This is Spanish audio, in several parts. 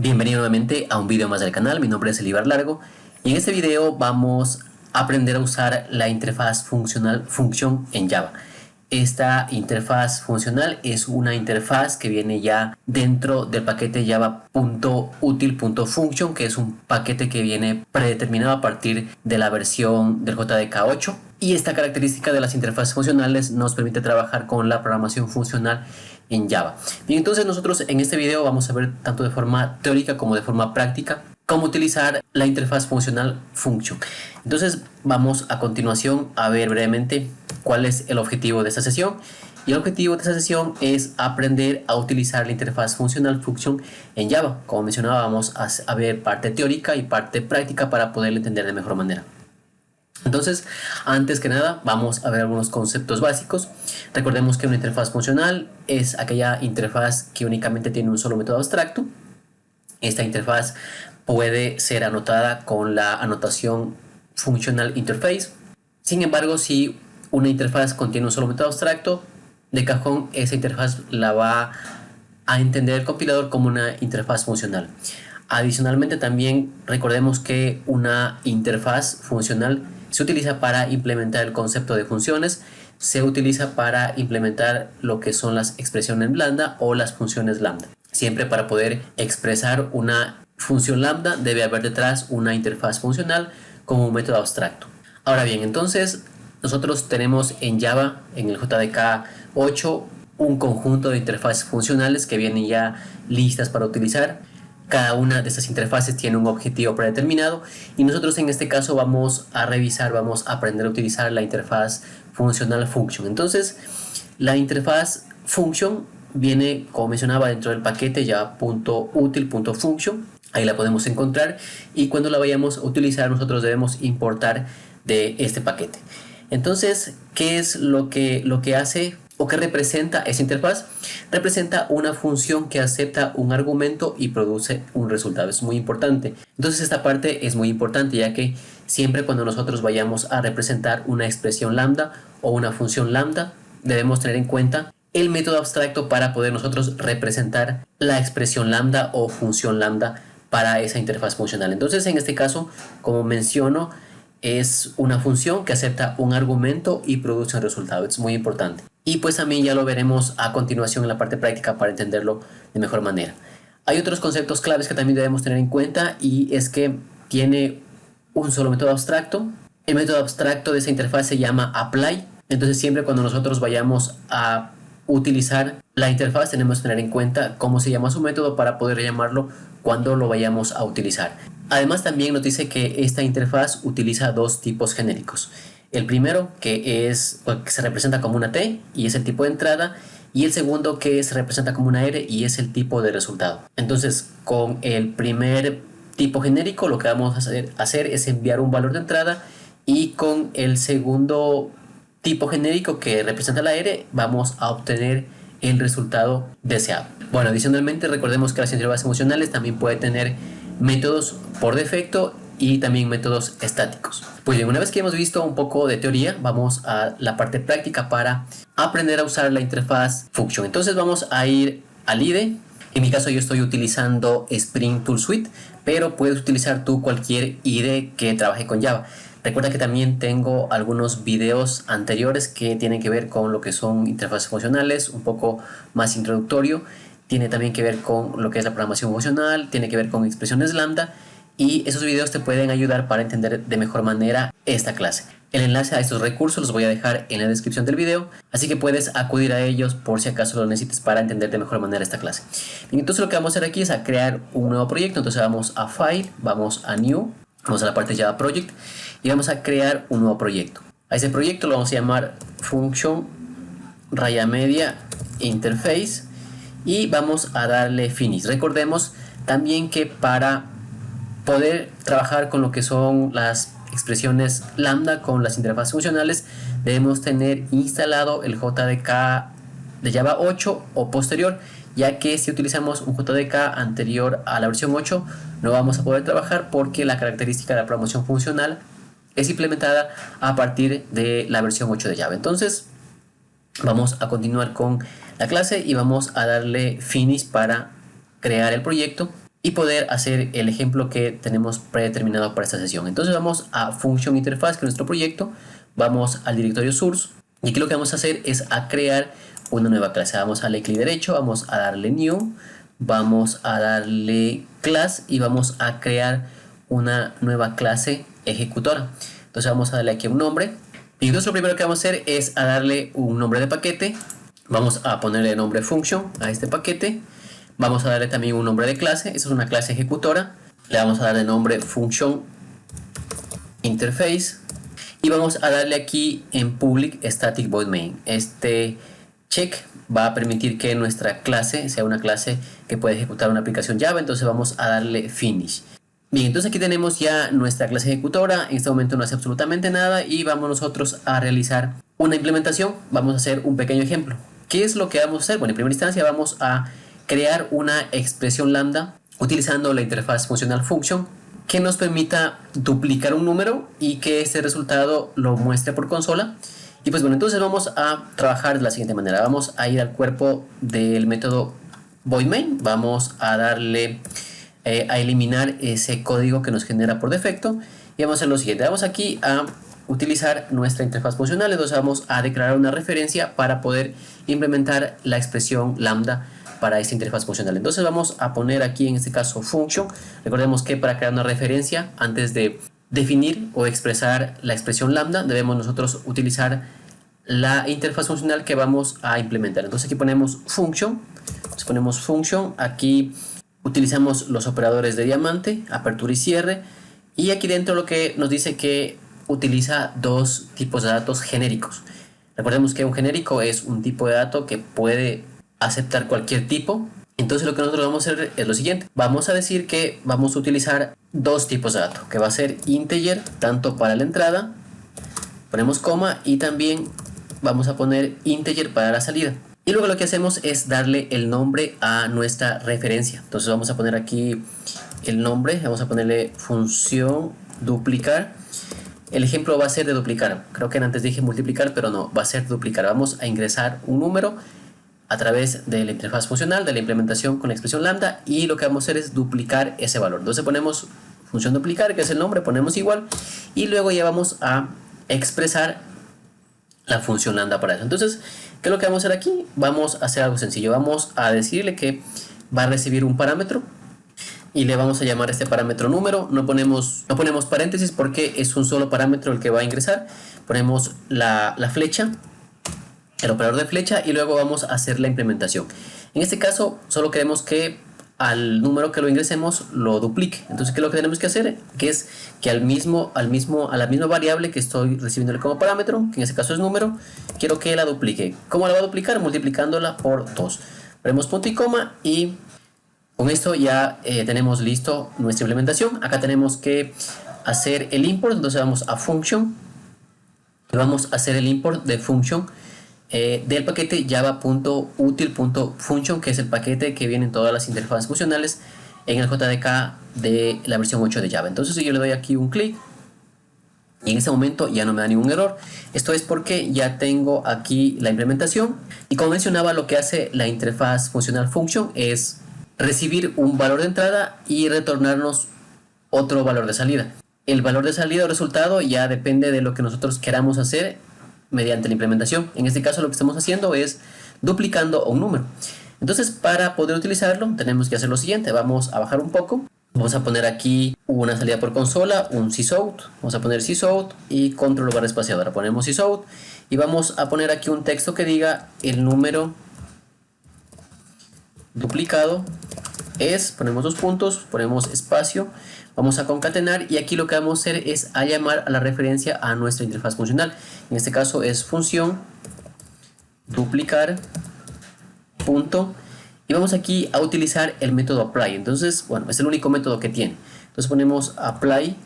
Bienvenido nuevamente a un video más del canal. Mi nombre es Elibar Largo y en este video vamos a aprender a usar la interfaz funcional function en Java. Esta interfaz funcional es una interfaz que viene ya dentro del paquete java.util.function, que es un paquete que viene predeterminado a partir de la versión del JDK 8. Y esta característica de las interfaces funcionales nos permite trabajar con la programación funcional en Java. Bien, entonces nosotros en este video vamos a ver tanto de forma teórica como de forma práctica cómo utilizar la interfaz funcional function. Entonces vamos a continuación a ver brevemente cuál es el objetivo de esta sesión. Y el objetivo de esta sesión es aprender a utilizar la interfaz funcional function en Java. Como mencionaba, vamos a ver parte teórica y parte práctica para poderlo entender de mejor manera. Entonces, antes que nada, vamos a ver algunos conceptos básicos. Recordemos que una interfaz funcional es aquella interfaz que únicamente tiene un solo método abstracto. Esta interfaz puede ser anotada con la anotación functional interface. Sin embargo, si una interfaz contiene un solo método abstracto, de cajón esa interfaz la va a entender el compilador como una interfaz funcional. Adicionalmente, también recordemos que una interfaz funcional se utiliza para implementar el concepto de funciones, se utiliza para implementar lo que son las expresiones lambda o las funciones lambda. Siempre para poder expresar una función lambda debe haber detrás una interfaz funcional como un método abstracto. Ahora bien, entonces nosotros tenemos en Java, en el JDK 8, un conjunto de interfaces funcionales que vienen ya listas para utilizar. Cada una de estas interfaces tiene un objetivo predeterminado y nosotros en este caso vamos a revisar, vamos a aprender a utilizar la interfaz funcional function. Entonces, la interfaz function viene, como mencionaba, dentro del paquete java.util.function. Ahí la podemos encontrar y cuando la vayamos a utilizar nosotros debemos importar de este paquete. Entonces, ¿qué es lo que hace o qué representa esa interfaz? Representa una función que acepta un argumento y produce un resultado. Es muy importante. Entonces esta parte es muy importante, ya que siempre cuando nosotros vayamos a representar una expresión lambda o una función lambda, debemos tener en cuenta el método abstracto para poder nosotros representar la expresión lambda o función lambda para esa interfaz funcional. Entonces en este caso, como menciono, es una función que acepta un argumento y produce un resultado. Es muy importante. Y pues también ya lo veremos a continuación en la parte práctica para entenderlo de mejor manera. Hay otros conceptos claves que también debemos tener en cuenta y es que tiene un solo método abstracto. El método abstracto de esa interfaz se llama apply. Entonces siempre cuando nosotros vayamos a utilizar la interfaz tenemos que tener en cuenta cómo se llama su método para poder llamarlo cuando lo vayamos a utilizar. Además también nos dice que esta interfaz utiliza dos tipos genéricos. El primero que se representa como una T y es el tipo de entrada, y el segundo que se representa como una R y es el tipo de resultado. Entonces con el primer tipo genérico lo que vamos a hacer es enviar un valor de entrada, y con el segundo tipo genérico que representa la R vamos a obtener el resultado deseado. Bueno, adicionalmente recordemos que las interfaces funcionales también pueden tener métodos por defecto y también métodos estáticos. Pues bien, una vez que hemos visto un poco de teoría, vamos a la parte práctica para aprender a usar la interfaz function. Entonces vamos a ir al IDE. En mi caso yo estoy utilizando Spring Tool Suite, pero puedes utilizar tú cualquier IDE que trabaje con Java. Recuerda que también tengo algunos videos anteriores que tienen que ver con lo que son interfaces funcionales, un poco más introductorio. Tiene también que ver con lo que es la programación funcional, tiene que ver con expresiones lambda, y esos videos te pueden ayudar para entender de mejor manera esta clase. El enlace a estos recursos los voy a dejar en la descripción del video, así que puedes acudir a ellos por si acaso lo necesites para entender de mejor manera esta clase. Bien, entonces lo que vamos a hacer aquí es a crear un nuevo proyecto. Entonces vamos a File, vamos a New, vamos a la parte Java Project y vamos a crear un nuevo proyecto. A ese proyecto lo vamos a llamar Function raya media Interface y vamos a darle Finish. Recordemos también que para poder trabajar con lo que son las expresiones lambda con las interfaces funcionales debemos tener instalado el JDK de Java 8 o posterior, ya que si utilizamos un JDK anterior a la versión 8 no vamos a poder trabajar porque la característica de la programación funcional es implementada a partir de la versión 8 de Java. Entonces vamos a continuar con la clase y vamos a darle Finish para crear el proyecto. y poder hacer el ejemplo que tenemos predeterminado para esta sesión. Entonces vamos a Function Interface, que es nuestro proyecto, vamos al directorio source y aquí lo que vamos a hacer es a crear una nueva clase. Vamos a darle clic derecho, vamos a darle New, vamos a darle Class y vamos a crear una nueva clase ejecutora. Entonces vamos a darle aquí un nombre y entonces lo primero que vamos a hacer es a darle un nombre de paquete. Vamos a ponerle nombre function a este paquete. Vamos a darle también un nombre de clase. Esta es una clase ejecutora. Le vamos a dar el nombre function interface. Y vamos a darle aquí en public static void main. Este check va a permitir que nuestra clase sea una clase que puede ejecutar una aplicación Java. Entonces vamos a darle finish. Bien, entonces aquí tenemos ya nuestra clase ejecutora. En este momento no hace absolutamente nada y vamos nosotros a realizar una implementación. Vamos a hacer un pequeño ejemplo. ¿Qué es lo que vamos a hacer? Bueno, en primera instancia vamos a crear una expresión lambda utilizando la interfaz funcional function que nos permita duplicar un número y que este resultado lo muestre por consola. Y pues bueno, entonces vamos a trabajar de la siguiente manera. Vamos a ir al cuerpo del método voidMain. Vamos a darle a eliminar ese código que nos genera por defecto. Y vamos a hacer lo siguiente. Vamos aquí a utilizar nuestra interfaz funcional. Entonces vamos a declarar una referencia para poder implementar la expresión lambda para esta interfaz funcional. Entonces vamos a poner aquí en este caso function. Recordemos que para crear una referencia, antes de definir o expresar la expresión lambda, debemos nosotros utilizar la interfaz funcional que vamos a implementar. Entonces aquí ponemos function. Entonces ponemos function. Aquí utilizamos los operadores de diamante, apertura y cierre. Y aquí dentro lo que nos dice que utiliza dos tipos de datos genéricos. Recordemos que un genérico es un tipo de dato que puede aceptar cualquier tipo. Entonces lo que nosotros vamos a hacer es lo siguiente. Vamos a decir que vamos a utilizar dos tipos de datos, que va a ser integer tanto para la entrada, ponemos coma, y también vamos a poner integer para la salida. Y luego lo que hacemos es darle el nombre a nuestra referencia. Entonces vamos a poner aquí el nombre, vamos a ponerle función duplicar. El ejemplo va a ser de duplicar. Creo que antes dije multiplicar, pero no, va a ser duplicar. Vamos a ingresar un número a través de la interfaz funcional, de la implementación con la expresión lambda, y lo que vamos a hacer es duplicar ese valor. Entonces ponemos función duplicar, que es el nombre, ponemos igual, y luego ya vamos a expresar la función lambda para eso. Entonces, ¿qué es lo que vamos a hacer aquí? Vamos a hacer algo sencillo. Vamos a decirle que va a recibir un parámetro y le vamos a llamar a este parámetro número. No ponemos paréntesis porque es un solo parámetro el que va a ingresar. Ponemos la flecha, el operador de flecha, y luego vamos a hacer la implementación. En este caso solo queremos que al número que lo ingresemos lo duplique. Entonces, ¿qué es lo que tenemos que hacer? Que es que a la misma variable que estoy recibiéndole como parámetro, que en este caso es número, quiero que la duplique. ¿Cómo la va a duplicar? Multiplicándola por 2. Ponemos punto y coma, y con esto ya tenemos listo nuestra implementación. Acá tenemos que hacer el import. Entonces vamos a function y vamos a hacer el import de function del paquete java.util.function, que es el paquete que viene en todas las interfaces funcionales en el JDK de la versión 8 de Java. Entonces yo le doy aquí un clic y en este momento ya no me da ningún error. Esto es porque ya tengo aquí la implementación, y como mencionaba, lo que hace la interfaz funcional function es recibir un valor de entrada y retornarnos otro valor de salida. El valor de salida o resultado ya depende de lo que nosotros queramos hacer mediante la implementación. En este caso lo que estamos haciendo es duplicando un número. Entonces, para poder utilizarlo tenemos que hacer lo siguiente. Vamos a bajar un poco. Vamos a poner aquí una salida por consola, un sysout. Vamos a poner sysout y control barra espaciadora. Ponemos sysout y vamos a poner aquí un texto que diga el número duplicado es, ponemos dos puntos, ponemos espacio, vamos a concatenar, y aquí lo que vamos a hacer es a llamar a la referencia a nuestra interfaz funcional. En este caso es función duplicar punto, y vamos aquí a utilizar el método apply. Entonces, bueno, es el único método que tiene. Entonces ponemos apply,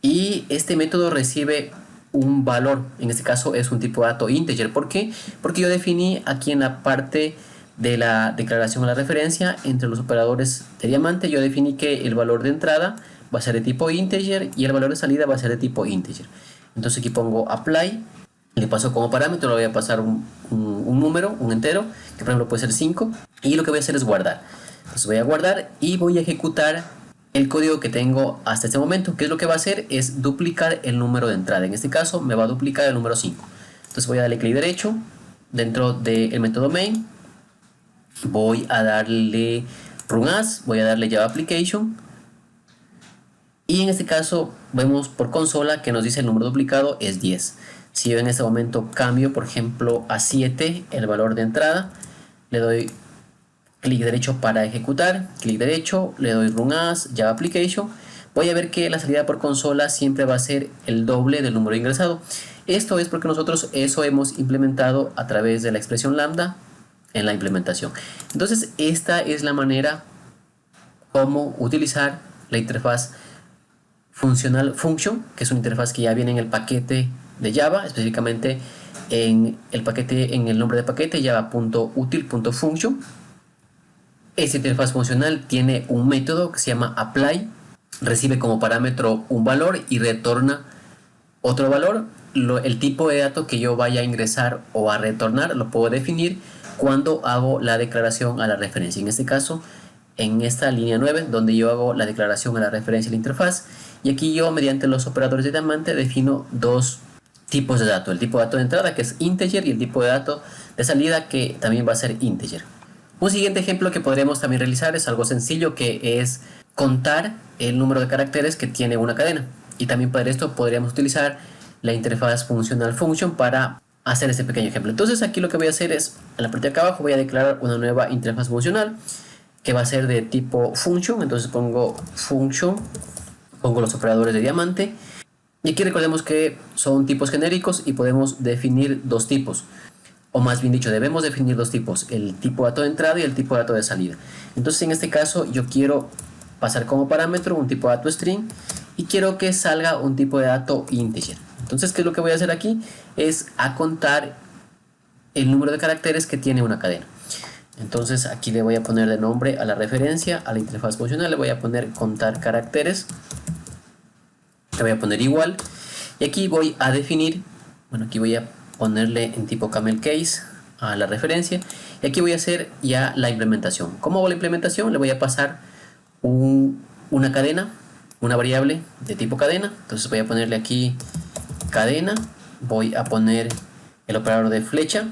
y este método recibe un valor. En este caso es un tipo de dato integer. ¿Por qué? Porque yo definí aquí en la parte de la declaración a la referencia entre los operadores de diamante, yo definí que el valor de entrada va a ser de tipo integer y el valor de salida va a ser de tipo integer. Entonces aquí pongo apply, le paso como parámetro, le voy a pasar un número, un entero, que por ejemplo puede ser 5, y lo que voy a hacer es guardar. Entonces voy a guardar y voy a ejecutar el código que tengo hasta este momento. ¿Qué es lo que va a hacer? Es duplicar el número de entrada. En este caso me va a duplicar el número 5. Entonces voy a darle clic derecho dentro del método main. Voy a darle run as, voy a darle Java Application. Y en este caso vemos por consola que nos dice el número duplicado es 10. Si yo en este momento cambio, por ejemplo, a 7 el valor de entrada, le doy clic derecho para ejecutar, clic derecho, le doy run as, Java Application, voy a ver que la salida por consola siempre va a ser el doble del número ingresado. Esto es porque nosotros eso hemos implementado a través de la expresión lambda en la implementación. Entonces esta es la manera como utilizar la interfaz funcional function, que es una interfaz que ya viene en el paquete de Java, específicamente en el nombre de paquete java.util.function. Esta interfaz funcional tiene un método que se llama apply, recibe como parámetro un valor y retorna otro valor. El tipo de dato que yo vaya a ingresar o a retornar lo puedo definir cuando hago la declaración a la referencia. En este caso, en esta línea 9, donde yo hago la declaración a la referencia de la interfaz, y aquí yo mediante los operadores de diamante defino dos tipos de dato: el tipo de dato de entrada, que es integer, y el tipo de dato de salida, que también va a ser integer. Un siguiente ejemplo que podremos también realizar es algo sencillo, que es contar el número de caracteres que tiene una cadena, y también para esto podríamos utilizar la interfaz funcional function para hacer este pequeño ejemplo. Entonces aquí lo que voy a hacer es, en la parte de acá abajo voy a declarar una nueva interfaz funcional que va a ser de tipo function. Entonces pongo function, pongo los operadores de diamante, y aquí recordemos que son tipos genéricos y podemos definir dos tipos, o más bien dicho, debemos definir dos tipos: el tipo de dato de entrada y el tipo de dato de salida. Entonces en este caso yo quiero pasar como parámetro un tipo de dato string y quiero que salga un tipo de dato integer. Entonces, ¿qué es lo que voy a hacer aquí? Es a contar el número de caracteres que tiene una cadena. Entonces aquí le voy a poner de nombre a la referencia, a la interfaz funcional, le voy a poner contar caracteres, le voy a poner igual, y aquí voy a definir, bueno, aquí voy a ponerle en tipo camel case a la referencia, y aquí voy a hacer ya la implementación. ¿Cómo hago la implementación? Le voy a pasar una cadena, una variable de tipo cadena. Entonces voy a ponerle aquí cadena, voy a poner el operador de flecha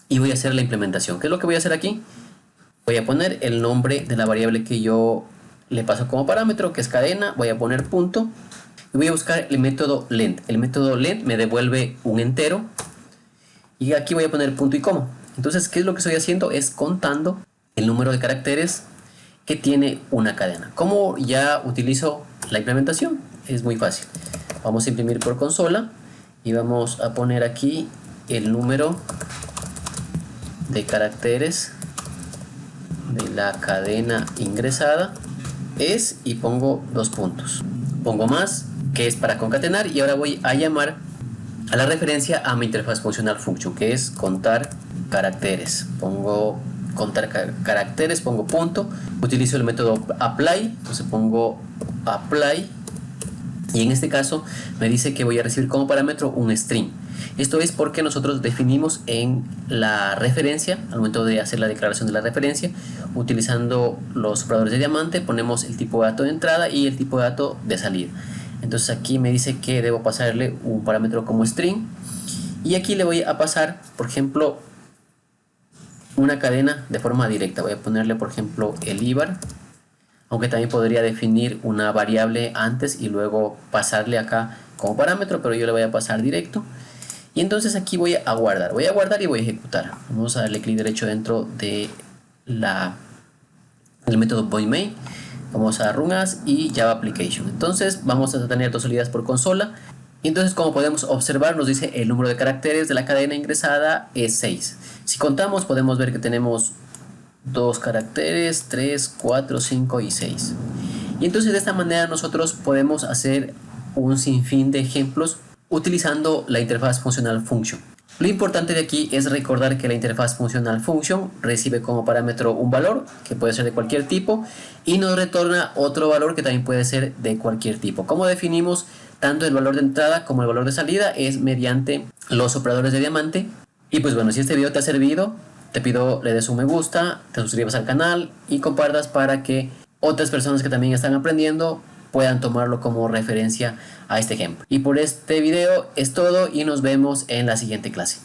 y voy a hacer la implementación. ¿Qué es lo que voy a hacer aquí? Voy a poner el nombre de la variable que yo le paso como parámetro, que es cadena, voy a poner punto y voy a buscar el método length. El método length me devuelve un entero y aquí voy a poner punto y coma. Entonces, ¿qué es lo que estoy haciendo? Es contando el número de caracteres que tiene una cadena. ¿Cómo ya utilizo la implementación? Es muy fácil. Vamos a imprimir por consola y vamos a poner aquí el número de caracteres de la cadena ingresada es, y pongo dos puntos, pongo más, que es para concatenar, y ahora voy a llamar a la referencia a mi interfaz funcional function, que es contar caracteres. Pongo contar caracteres, pongo punto, utilizo el método apply, entonces pongo apply, y en este caso me dice que voy a recibir como parámetro un string. Esto es porque nosotros definimos en la referencia, al momento de hacer la declaración de la referencia, utilizando los operadores de diamante, ponemos el tipo de dato de entrada y el tipo de dato de salida. Entonces aquí me dice que debo pasarle un parámetro como string, y aquí le voy a pasar, por ejemplo, una cadena de forma directa. Voy a ponerle, por ejemplo, el ibar, aunque también podría definir una variable antes y luego pasarle acá como parámetro, pero yo le voy a pasar directo. Y entonces aquí voy a guardar y voy a ejecutar. Vamos a darle clic derecho dentro de el método void_main, vamos a run as y Java Application. Entonces vamos a tener dos salidas por consola, y entonces, como podemos observar, nos dice el número de caracteres de la cadena ingresada es 6. Si contamos, podemos ver que tenemos 2 caracteres, 3, 4, 5 y 6. Y entonces de esta manera nosotros podemos hacer un sinfín de ejemplos utilizando la interfaz funcional function. Lo importante de aquí es recordar que la interfaz funcional function recibe como parámetro un valor que puede ser de cualquier tipo y nos retorna otro valor que también puede ser de cualquier tipo. ¿Cómo definimos tanto el valor de entrada como el valor de salida? Es mediante los operadores de diamante. Y pues bueno, si este video te ha servido, te pido le des un me gusta, te suscribas al canal y compartas para que otras personas que también están aprendiendo puedan tomarlo como referencia a este ejemplo. Y por este video es todo y nos vemos en la siguiente clase.